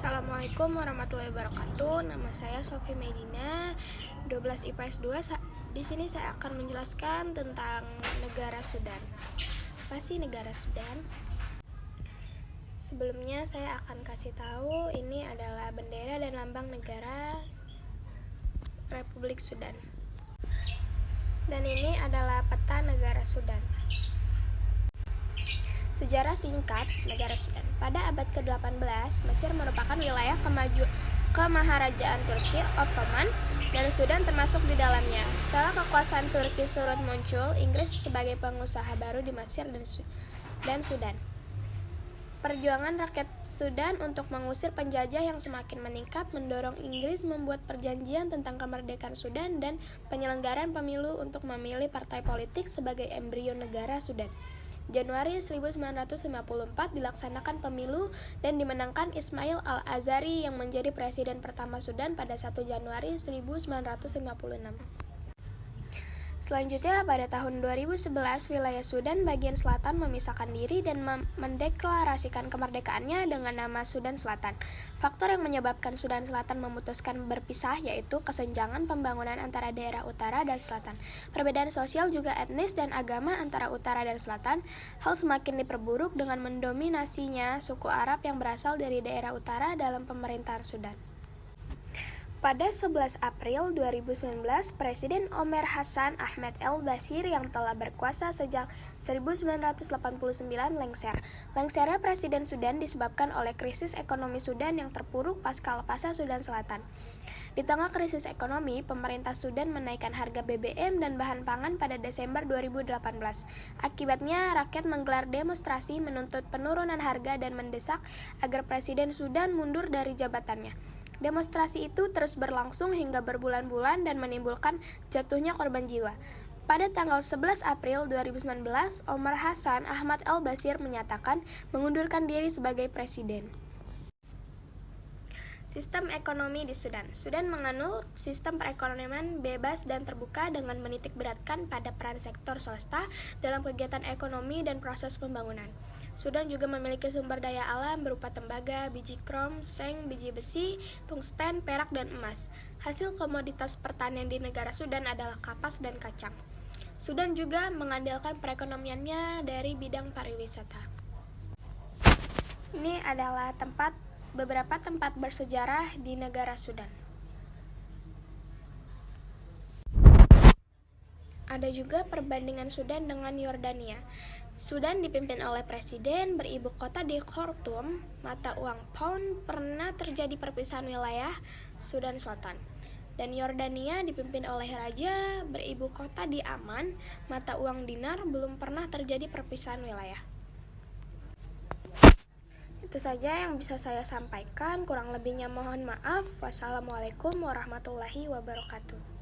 Assalamualaikum warahmatullahi wabarakatuh. Nama saya Sofi Medina, 12 IPS 2. Di sini saya akan menjelaskan tentang negara Sudan. Apa sih negara Sudan? Sebelumnya saya akan kasih tahu ini adalah bendera dan lambang negara Republik Sudan. Dan ini adalah peta negara Sudan. Sejarah singkat negara Sudan. Pada abad ke-18, Mesir merupakan wilayah kemaharajaan Turki Ottoman dan Sudan termasuk di dalamnya. Setelah kekuasaan Turki surut muncul Inggris sebagai pengusaha baru di Mesir dan Sudan. Perjuangan rakyat Sudan untuk mengusir penjajah yang semakin meningkat mendorong Inggris membuat perjanjian tentang kemerdekaan Sudan dan penyelenggaraan pemilu untuk memilih partai politik sebagai embrio negara Sudan. Januari 1954 dilaksanakan pemilu dan dimenangkan Ismail al-Azhari yang menjadi presiden pertama Sudan pada 1 Januari 1956. Selanjutnya, pada tahun 2011, wilayah Sudan bagian selatan memisahkan diri dan mendeklarasikan kemerdekaannya dengan nama Sudan Selatan. Faktor yang menyebabkan Sudan Selatan memutuskan berpisah yaitu kesenjangan pembangunan antara daerah utara dan selatan. Perbedaan sosial juga etnis dan agama antara utara dan selatan. Hal semakin diperburuk dengan mendominasinya suku Arab yang berasal dari daerah utara dalam pemerintahan Sudan. Pada 11 April 2019, Presiden Omar Hassan Ahmed al-Bashir yang telah berkuasa sejak 1989 lengser. Lengsernya Presiden Sudan disebabkan oleh krisis ekonomi Sudan yang terpuruk pasca lepas Sudan Selatan. Di tengah krisis ekonomi, pemerintah Sudan menaikkan harga BBM dan bahan pangan pada Desember 2018. Akibatnya, rakyat menggelar demonstrasi menuntut penurunan harga dan mendesak agar Presiden Sudan mundur dari jabatannya. Demonstrasi itu terus berlangsung hingga berbulan-bulan dan menimbulkan jatuhnya korban jiwa. Pada tanggal 11 April 2019, Omar Hassan Ahmad al-Bashir menyatakan mengundurkan diri sebagai presiden. Sistem ekonomi di Sudan. Sudan menganut sistem perekonomian bebas dan terbuka dengan menitik beratkan pada peran sektor swasta dalam kegiatan ekonomi dan proses pembangunan. Sudan juga memiliki sumber daya alam berupa tembaga, biji krom, seng, biji besi, tungsten, perak, dan emas. Hasil komoditas pertanian di negara Sudan adalah kapas dan kacang. Sudan juga mengandalkan perekonomiannya dari bidang pariwisata. Ini adalah beberapa tempat bersejarah di negara Sudan. Ada juga perbandingan Sudan dengan Yordania. Sudan dipimpin oleh presiden beribu kota di Khartoum, mata uang pound, pernah terjadi perpisahan wilayah Sudan Selatan. Dan Yordania dipimpin oleh raja beribu kota di Amman, mata uang dinar, belum pernah terjadi perpisahan wilayah. Itu saja yang bisa saya sampaikan, kurang lebihnya mohon maaf. Wassalamualaikum warahmatullahi wabarakatuh.